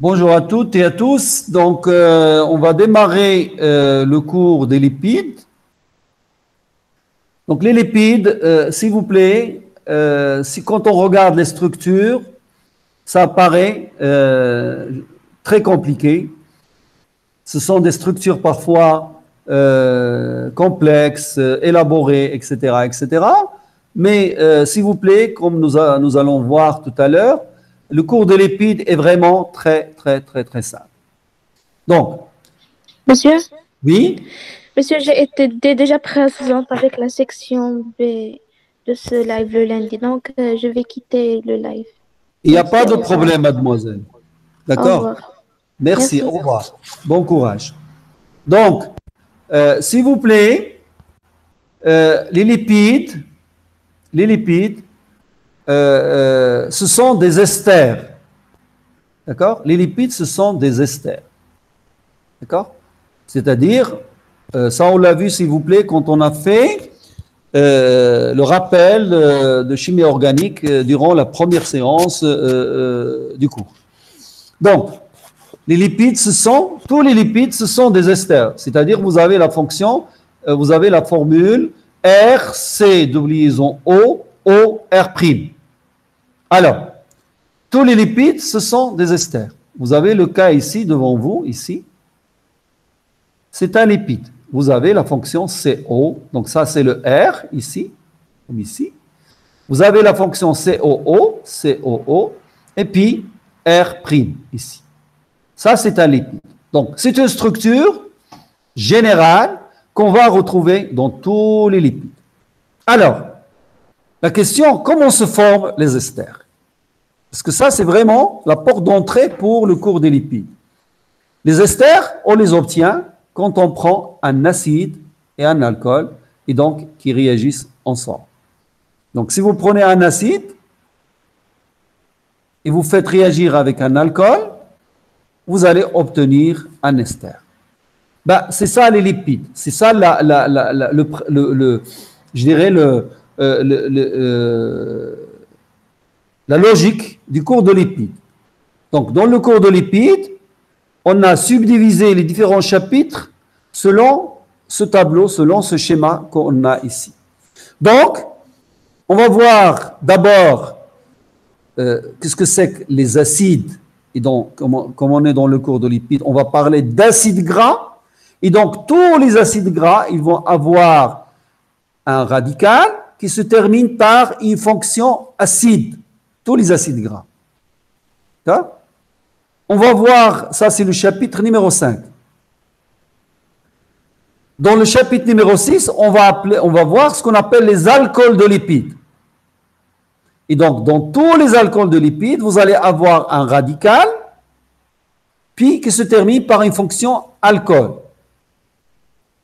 Bonjour à toutes et à tous. Donc, on va démarrer le cours des lipides. Donc, les lipides, s'il vous plaît, quand on regarde les structures, ça paraît très compliqué. Ce sont des structures parfois complexes, élaborées, etc., etc. Mais, s'il vous plaît, comme nous allons voir tout à l'heure, le cours des lipides est vraiment très simple. Donc, Monsieur, oui, j'ai été déjà présente avec la section B de ce live le lundi, donc je vais quitter le live. il n'y a pas de problème, mademoiselle. Au D'accord? revoir. Merci, Merci. au revoir. Bon courage. Donc, s'il vous plaît, les lipides, ce sont des esters. D'accord? Les lipides, ce sont des esters. D'accord? C'est-à-dire, ça on l'a vu, s'il vous plaît, quand on a fait le rappel de chimie organique durant la première séance du cours. Donc, les lipides, tous les lipides, ce sont des esters. C'est-à-dire, vous avez la fonction, vous avez la formule RC de liaison O, O, R'. Alors, tous les lipides, ce sont des esters. Vous avez le cas ici, devant vous, ici. C'est un lipide. Vous avez la fonction CO, donc ça c'est le R, ici, comme ici. Vous avez la fonction COO, et puis R', ici. Ça c'est un lipide. Donc c'est une structure générale qu'on va retrouver dans tous les lipides. Alors, la question, comment se forment les esters? Parce que ça c'est vraiment la porte d'entrée pour le cours des lipides. Les esters, on les obtient quand on prend un acide et un alcool, et donc qui réagissent ensemble. Donc, si vous prenez un acide et vous faites réagir avec un alcool, vous allez obtenir un ester. Ben, c'est ça les lipides. C'est ça je dirais la logique du cours de lipides. Donc, dans le cours de lipides, on a subdivisé les différents chapitres selon ce tableau, selon ce schéma qu'on a ici. Donc, on va voir d'abord qu'est-ce que c'est que les acides. Et donc, comme on est dans le cours de lipides, on va parler d'acides gras. Et donc, tous les acides gras, ils vont avoir un radical qui se termine par une fonction acide. Tous les acides gras. D'accord ? On va voir, ça c'est le chapitre numéro 5. Dans le chapitre numéro 6, on va voir ce qu'on appelle les alcools de lipides. Et donc, dans tous les alcools de lipides, vous allez avoir un radical, puis qui se termine par une fonction alcool.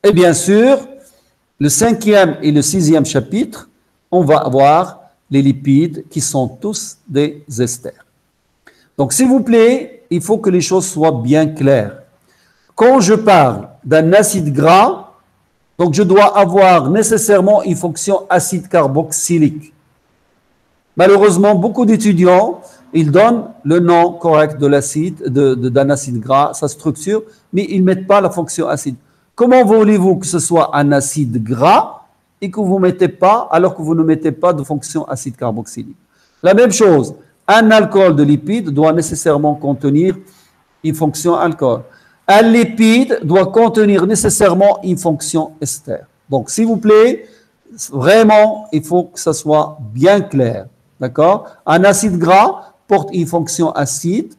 Et bien sûr, le 5e et le 6e chapitre, on va avoir les lipides qui sont tous des esters. Donc, s'il vous plaît, il faut que les choses soient bien claires. Quand je parle d'un acide gras, donc je dois avoir nécessairement une fonction acide carboxylique. Malheureusement, beaucoup d'étudiants, ils donnent le nom correct de l'acide, d'un acide gras, sa structure, mais ils ne mettent pas la fonction acide. Comment voulez-vous que ce soit un acide gras et que vous ne mettez pas, alors que vous ne mettez pas de fonction acide carboxylique? La même chose. Un alcool de lipide doit nécessairement contenir une fonction alcool. Un lipide doit contenir nécessairement une fonction ester. Donc, s'il vous plaît, vraiment, il faut que ça soit bien clair. D'accord? Un acide gras porte une fonction acide.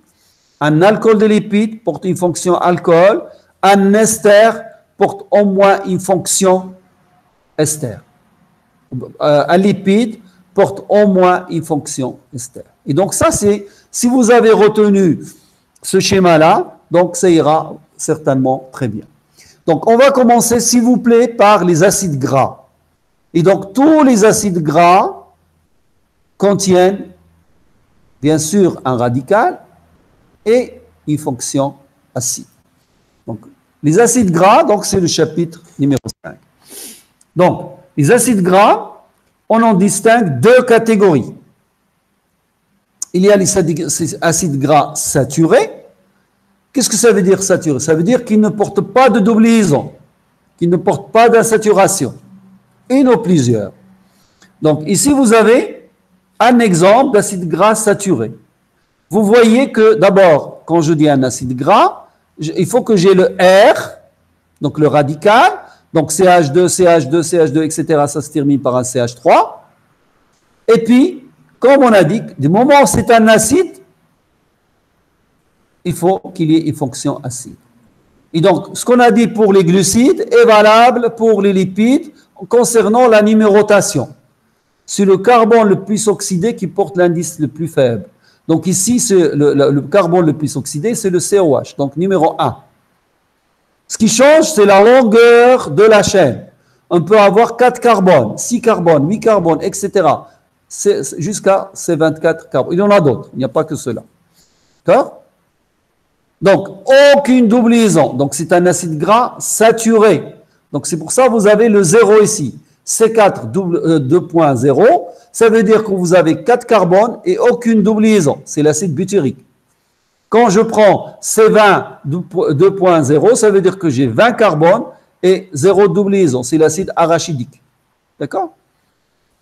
Un alcool de lipide porte une fonction alcool. Un ester porte au moins une fonction ester. Un lipide porte au moins une fonction ester. Et donc ça, c'est, si vous avez retenu ce schéma-là, donc ça ira certainement très bien. Donc on va commencer, s'il vous plaît, par les acides gras. Et donc tous les acides gras contiennent, bien sûr, un radical et une fonction acide. Donc les acides gras, donc c'est le chapitre numéro 5. Donc les acides gras, on en distingue deux catégories. Il y a les acides gras saturés, Qu'est-ce que ça veut dire saturé? Ça veut dire qu'il ne porte pas de double liaison, qu'il ne porte pas d'insaturation. Une ou plusieurs. Donc ici, vous avez un exemple d'acide gras saturé. Vous voyez que d'abord, quand je dis un acide gras, il faut que j'ai le R, donc le radical, donc CH2, CH2, CH2, etc. Ça se termine par un CH3. Et puis, comme on a dit, du moment où c'est un acide, il faut qu'il y ait une fonction acide. Et donc, ce qu'on a dit pour les glucides est valable pour les lipides concernant la numérotation. C'est le carbone le plus oxydé qui porte l'indice le plus faible. Donc ici, le carbone le plus oxydé, c'est le COH, donc numéro 1. Ce qui change, c'est la longueur de la chaîne. On peut avoir 4 carbones, 6 carbones, 8 carbones, etc. Jusqu'à ces 24 carbones. Il y en a d'autres, il n'y a pas que cela. D'accord? Donc, aucune double liaison. Donc, c'est un acide gras saturé. Donc, c'est pour ça que vous avez le 0 ici. C4 2.0, ça veut dire que vous avez 4 carbones et aucune double liaison. C'est l'acide butyrique. Quand je prends C20 2.0, ça veut dire que j'ai 20 carbones et 0 double liaison. C'est l'acide arachidique. D'accord?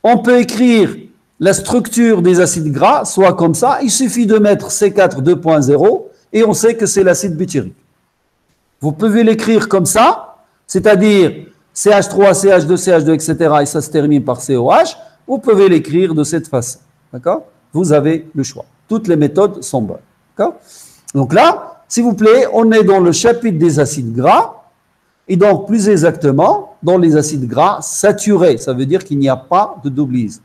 On peut écrire la structure des acides gras, soit comme ça. Il suffit de mettre C4 2.0 et on sait que c'est l'acide butyrique. Vous pouvez l'écrire comme ça, c'est-à-dire CH3, CH2, CH2, etc. et ça se termine par COH. Vous pouvez l'écrire de cette façon. D'accord? Vous avez le choix. Toutes les méthodes sont bonnes. D'accord? Donc là, s'il vous plaît, on est dans le chapitre des acides gras et donc plus exactement dans les acides gras saturés. Ça veut dire qu'il n'y a pas de double liaison.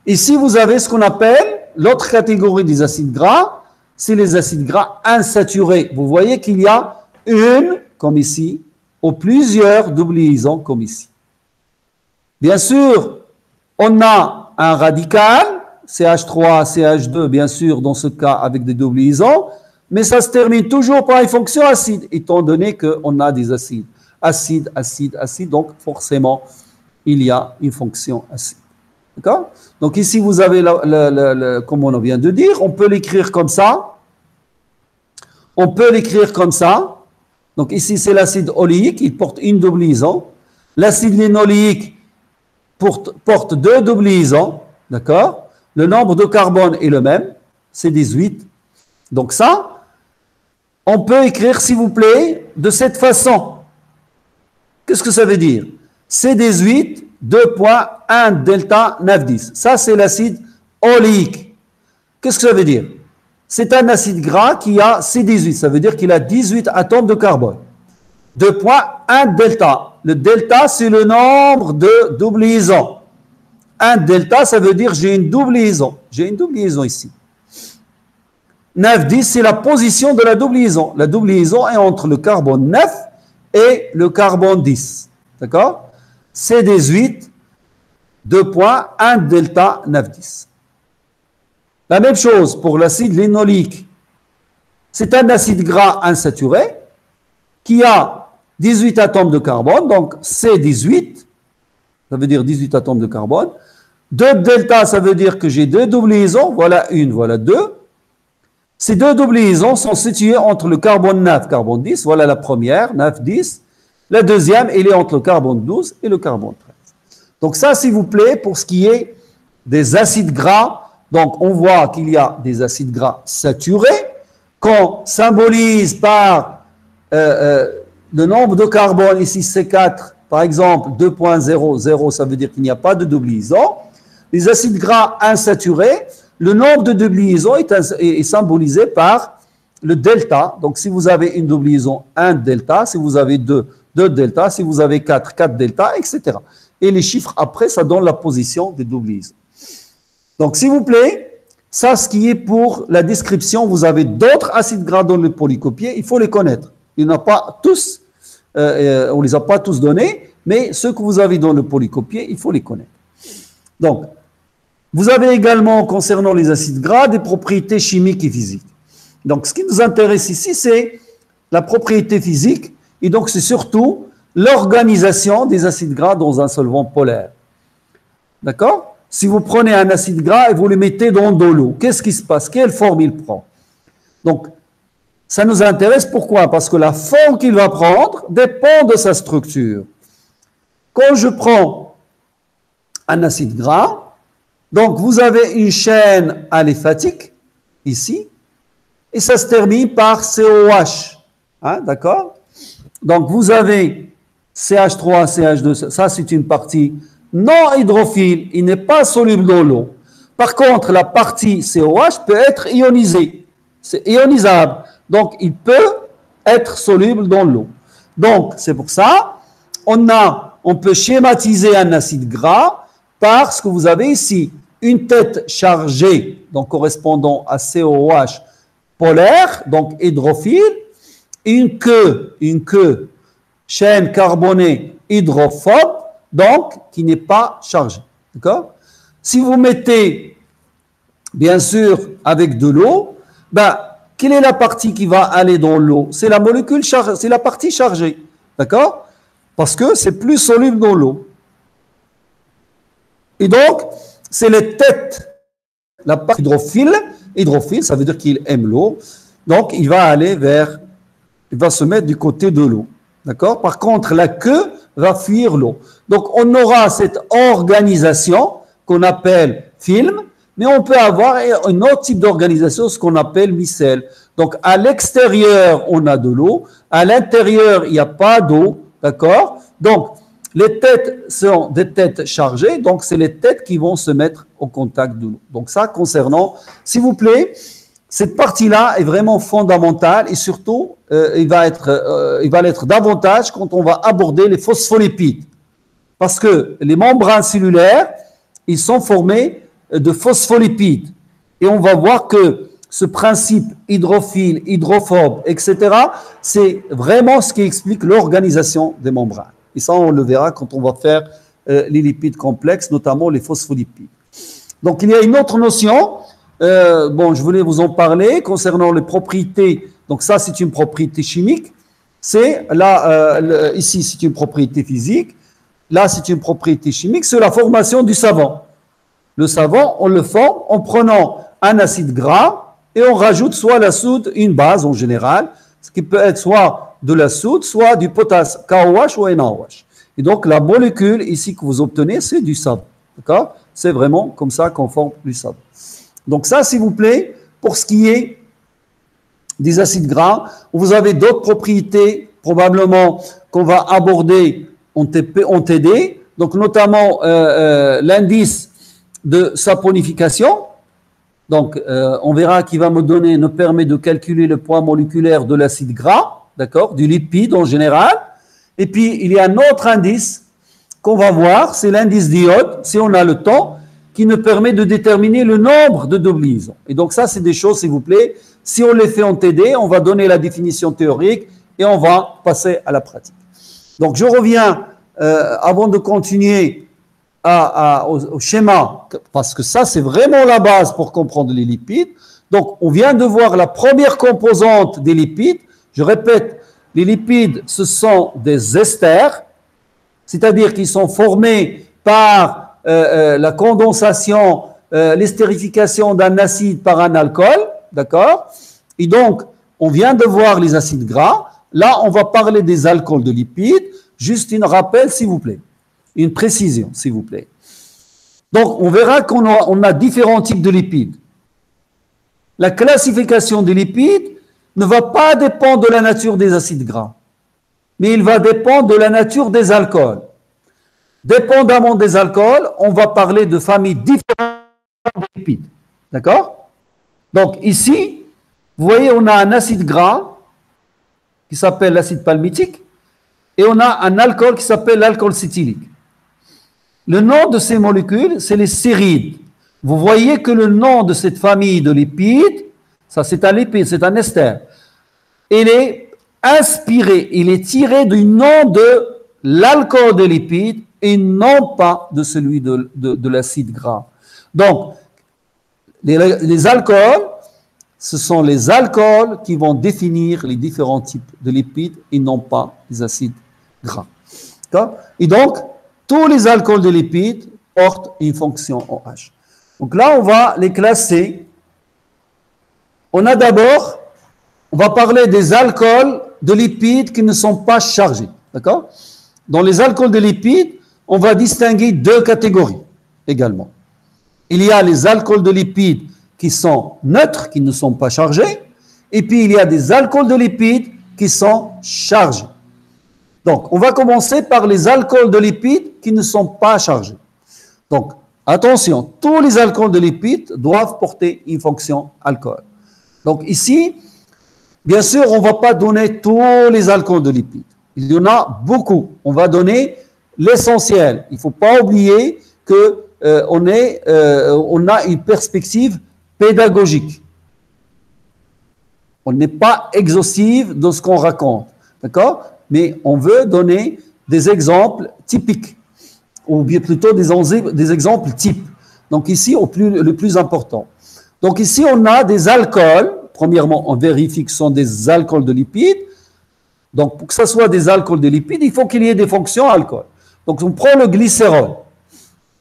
Ici, vous avez ce qu'on appelle l'autre catégorie des acides gras, c'est les acides gras insaturés. Vous voyez qu'il y a une, comme ici, ou plusieurs double liaisons, comme ici. Bien sûr, on a un radical, CH3, CH2, bien sûr, dans ce cas, avec des double liaisons, mais ça se termine toujours par une fonction acide, étant donné qu'on a des acides. Acide, acide, acide, donc forcément, il y a une fonction acide. D'accord? Donc ici, vous avez, comme on vient de dire, on peut l'écrire comme ça. On peut l'écrire comme ça. Donc ici, c'est l'acide oléique, il porte une double liaison. L'acide linoléique porte deux double liaisons. D'accord? Le nombre de carbone est le même, c'est 18. Donc ça, on peut écrire, s'il vous plaît, de cette façon. Qu'est-ce que ça veut dire? C18, 2.1 delta 9,10. Ça, c'est l'acide oléique. Qu'est-ce que ça veut dire? C'est un acide gras qui a C18. Ça veut dire qu'il a 18 atomes de carbone. 2.1 delta. Le delta, c'est le nombre de double liaisons. 1 delta, ça veut dire j'ai une double liaison. J'ai une double liaison ici. 9,10, c'est la position de la double liaison. La double liaison est entre le carbone 9 et le carbone 10. D'accord? C18, 2.1 delta 9,10. La même chose pour l'acide linoléique. C'est un acide gras insaturé qui a 18 atomes de carbone, donc C18, ça veut dire 18 atomes de carbone. 2 delta, ça veut dire que j'ai deux double liaisons, voilà une, voilà deux. Ces deux double liaisons sont situées entre le carbone 9 et le carbone 10, voilà la première, 9, 10. La deuxième, elle est entre le carbone 12 et le carbone 13. Donc ça, s'il vous plaît, pour ce qui est des acides gras, donc on voit qu'il y a des acides gras saturés qu'on symbolise par le nombre de carbone, ici C4, par exemple 2.00, ça veut dire qu'il n'y a pas de double liaison. Les acides gras insaturés, le nombre de double liaisons est symbolisé par le delta. Donc si vous avez une double liaison, 1 delta, si vous avez 2 delta, si vous avez 4 delta, etc. Et les chiffres après, ça donne la position des double liaisons. Donc, s'il vous plaît, ça, ce qui est pour la description, vous avez d'autres acides gras dans le polycopier, il faut les connaître. Il n'y en a pas tous, on ne les a pas tous donnés, mais ceux que vous avez dans le polycopier, il faut les connaître. Donc, vous avez également, concernant les acides gras, des propriétés chimiques et physiques. Donc, ce qui nous intéresse ici, c'est la propriété physique, et donc c'est surtout l'organisation des acides gras dans un solvant polaire. D'accord? Si vous prenez un acide gras et vous le mettez dans de l'eau, qu'est-ce qui se passe? Quelle forme il prend? Donc, Ça nous intéresse pourquoi? Parce que la forme qu'il va prendre dépend de sa structure. Quand je prends un acide gras, donc vous avez une chaîne aliphatique, ici, et ça se termine par COH. Hein, d'accord? Donc vous avez CH3, CH2, ça c'est une partie non hydrophile, il n'est pas soluble dans l'eau. Par contre, la partie COH peut être ionisée, c'est ionisable, donc il peut être soluble dans l'eau. Donc c'est pour ça, on peut schématiser un acide gras par ce que vous avez ici, une tête chargée, donc correspondant à COH polaire, donc hydrophile, et une queue, chaîne carbonée hydrophobe, donc qui n'est pas chargée. D'accord? Si vous mettez, bien sûr, avec de l'eau, ben, quelle est la partie qui va aller dans l'eau? C'est la molécule chargée, c'est la partie chargée. D'accord? Parce que c'est plus soluble dans l'eau. Et donc, c'est les têtes, la partie hydrophile, ça veut dire qu'il aime l'eau, donc il va se mettre du côté de l'eau. D'accord? Par contre, la queue va fuir l'eau. Donc, on aura cette organisation qu'on appelle film, mais on peut avoir un autre type d'organisation, ce qu'on appelle micelle. Donc, à l'extérieur, on a de l'eau. À l'intérieur, il n'y a pas d'eau. D'accord? Donc, les têtes sont des têtes chargées. Donc, c'est les têtes qui vont se mettre au contact de l'eau. Donc, ça, concernant, s'il vous plaît, cette partie-là est vraiment fondamentale et surtout, il va l'être davantage quand on va aborder les phospholipides. Parce que les membranes cellulaires, ils sont formés de phospholipides. Et on va voir que ce principe hydrophile, hydrophobe, etc., c'est vraiment ce qui explique l'organisation des membranes. Et ça, on le verra quand on va faire les lipides complexes, notamment les phospholipides. Donc, il y a une autre notion, je voulais vous en parler, concernant les propriétés. Donc, ça, c'est une propriété chimique. C'est là, ici, c'est une propriété physique. Là, c'est une propriété chimique. C'est la formation du savon. Le savon, on le forme en prenant un acide gras et on rajoute soit la soude, une base en général, ce qui peut être soit de la soude, soit du potasse, KOH ou NaOH. Et donc, la molécule ici que vous obtenez, c'est du savon. D'accord? C'est vraiment comme ça qu'on forme du savon. Donc ça, s'il vous plaît, pour ce qui est des acides gras, vous avez d'autres propriétés, probablement, qu'on va aborder en TD, donc notamment l'indice de saponification. Donc, on verra qu'il va me permet de calculer le poids moléculaire de l'acide gras, d'accord, du lipide en général. Et puis, il y a un autre indice qu'on va voir, c'est l'indice d'iode, si on a le temps, qui nous permet de déterminer le nombre de double liaisons. Et donc, ça, c'est des choses, s'il vous plaît, si on les fait en TD, on va donner la définition théorique et on va passer à la pratique. Donc, je reviens, avant de continuer au schéma, parce que ça, c'est vraiment la base pour comprendre les lipides. Donc, on vient de voir la première composante des lipides. Je répète, les lipides, ce sont des esters, c'est-à-dire qu'ils sont formés par la condensation, l'estérification d'un acide par un alcool, d'accord? Et donc, on vient de voir les acides gras. Là, on va parler des alcools de lipides. Juste un rappel, s'il vous plaît. Une précision, s'il vous plaît. Donc, on verra qu'on a différents types de lipides. La classification des lipides ne va pas dépendre de la nature des acides gras, mais il va dépendre de la nature des alcools. Dépendamment des alcools, on va parler de familles différentes de lipides. D'accord? Donc, ici, vous voyez, on a un acide gras qui s'appelle l'acide palmitique et on a un alcool qui s'appelle l'alcool cétylique. Le nom de ces molécules, c'est les sérides. Vous voyez que le nom de cette famille de lipides, ça c'est un lipide, c'est un ester, il est inspiré, il est tiré du nom de l'alcool des lipides et non pas de celui de l'acide gras. Donc, les alcools, ce sont les alcools qui vont définir les différents types de lipides et non pas les acides gras. Et donc, tous les alcools de lipides portent une fonction OH. Donc là, on va les classer. On a d'abord on va parler des alcools de lipides qui ne sont pas chargés. D'accord? Dans les alcools de lipides, on va distinguer deux catégories également. Il y a les alcools de lipides qui sont neutres, qui ne sont pas chargés, et puis il y a des alcools de lipides qui sont chargés. Donc, on va commencer par les alcools de lipides qui ne sont pas chargés. Donc, attention, tous les alcools de lipides doivent porter une fonction alcool. Donc ici, bien sûr, on ne va pas donner tous les alcools de lipides. Il y en a beaucoup. On va donner l'essentiel. Il ne faut pas oublier qu'on a une perspective pédagogique. On n'est pas exhaustif dans ce qu'on raconte. D'accord? Mais on veut donner des exemples typiques, ou bien plutôt des exemples types. Donc ici, le plus important. Donc ici, on a des alcools. Premièrement, on vérifie que ce sont des alcools de lipides. Donc pour que ce soit des alcools de lipides, il faut qu'il y ait des fonctions alcool. Donc on prend le glycérol.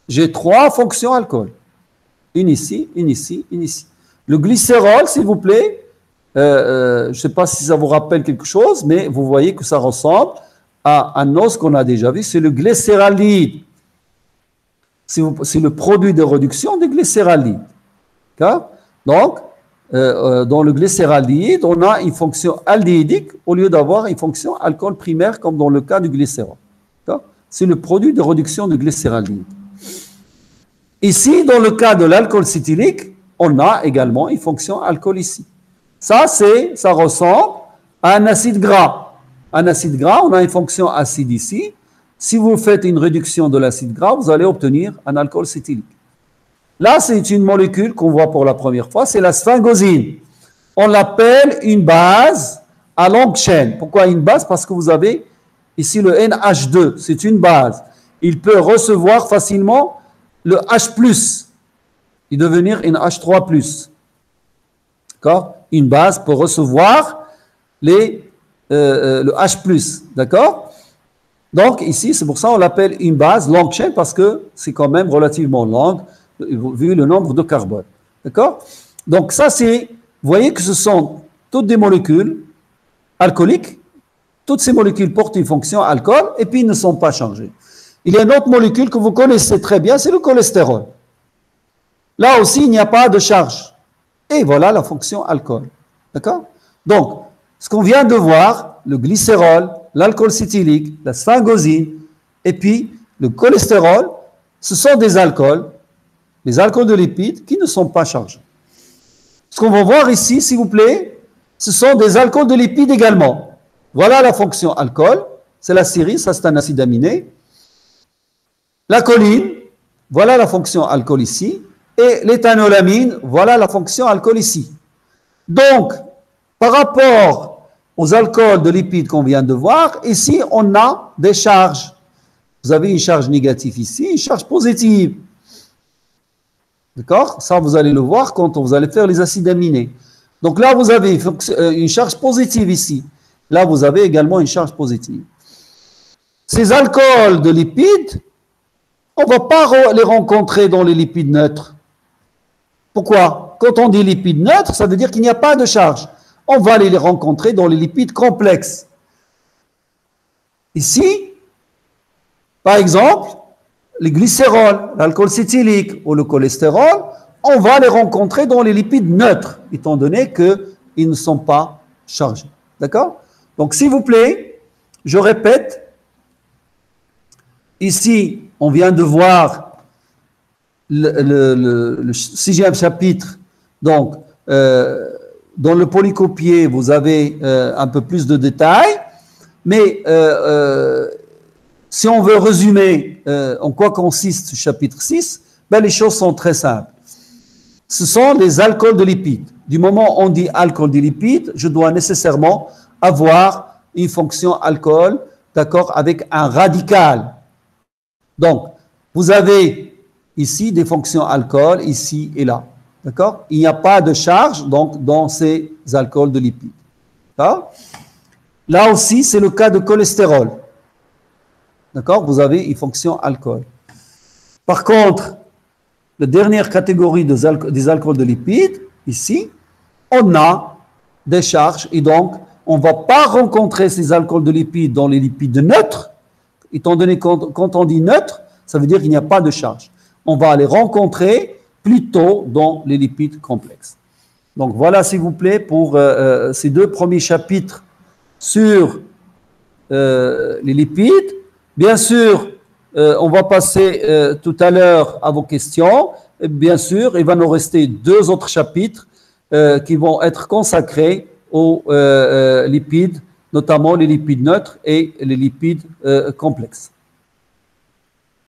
J'ai 3 fonctions alcool. Une ici, une ici, une ici. Le glycérol, s'il vous plaît, je ne sais pas si ça vous rappelle quelque chose, mais vous voyez que ça ressemble à un os qu'on a déjà vu, c'est le glycéralide. C'est le produit de réduction du glycéralide. Donc, dans le glycéralide, on a une fonction aldéhydique au lieu d'avoir une fonction alcool primaire comme dans le cas du glycérol. C'est le produit de réduction du glycéralide. Ici, dans le cas de l'alcool cétylique, on a également une fonction alcool ici. Ça ressemble à un acide gras. Un acide gras, on a une fonction acide ici. Si vous faites une réduction de l'acide gras, vous allez obtenir un alcool cétylique. Là, c'est une molécule qu'on voit pour la première fois, c'est la sphingosine. On l'appelle une base à longue chaîne. Pourquoi une base? Parce que vous avez ici le NH2, c'est une base. Il peut recevoir facilement le H+, et devenir une H3+. D'accord? Une base peut recevoir le H+, d'accord? Donc ici, c'est pour ça qu'on l'appelle une base longue chaîne, parce que c'est quand même relativement longue, vu le nombre de carbone. D'accord? Donc ça, vous voyez que ce sont toutes des molécules alcooliques. Toutes ces molécules portent une fonction alcool et puis ils ne sont pas changées. Il y a une autre molécule que vous connaissez très bien, c'est le cholestérol. Là aussi, il n'y a pas de charge. Et voilà la fonction alcool. D'accord? Donc, ce qu'on vient de voir, le glycérol, l'alcool cétylique, la sphingosine et puis le cholestérol, ce sont des alcools, les alcools de lipides qui ne sont pas chargés. Ce qu'on va voir ici, s'il vous plaît, ce sont des alcools de lipides également. Voilà la fonction alcool, c'est la série, ça c'est un acide aminé. La choline, voilà la fonction alcool ici. Et l'éthanolamine, voilà la fonction alcool ici. Donc, par rapport aux alcools de lipides qu'on vient de voir, ici on a des charges. Vous avez une charge négative ici, une charge positive. D'accord? Ça, vous allez le voir quand vous allez faire les acides aminés. Donc là, vous avez une charge positive ici. Là, vous avez également une charge positive. Ces alcools de lipides, on ne va pas les rencontrer dans les lipides neutres. Pourquoi? Quand on dit lipides neutres, ça veut dire qu'il n'y a pas de charge. On va les rencontrer dans les lipides complexes. Ici, par exemple, les glycérols, l'alcool cétylique ou le cholestérol, on va les rencontrer dans les lipides neutres, étant donné qu'ils ne sont pas chargés. D'accord? Donc, s'il vous plaît, je répète, ici, on vient de voir le 6e chapitre. Donc, dans le polycopier, vous avez un peu plus de détails, mais si on veut résumer en quoi consiste ce chapitre 6, ben les choses sont très simples. Ce sont les alcools de lipides. Du moment où on dit alcool de lipides, je dois nécessairement avoir une fonction alcool, d'accord, avec un radical. Donc, vous avez ici des fonctions alcool, ici et là. D'accord? Il n'y a pas de charge donc, dans ces alcools de lipides. D'accord? Là aussi, c'est le cas de cholestérol. D'accord? Vous avez une fonction alcool. Par contre, la dernière catégorie des alcools de lipides, ici, on a des charges. Et donc, on ne va pas rencontrer ces alcools de lipides dans les lipides neutres, étant donné que quand on dit neutre, ça veut dire qu'il n'y a pas de charge. On va les rencontrer plutôt dans les lipides complexes. Donc voilà, s'il vous plaît, pour ces deux premiers chapitres sur les lipides. Bien sûr, on va passer tout à l'heure à vos questions. Et bien sûr, il va nous rester deux autres chapitres qui vont être consacrés aux lipides, notamment les lipides neutres et les lipides complexes.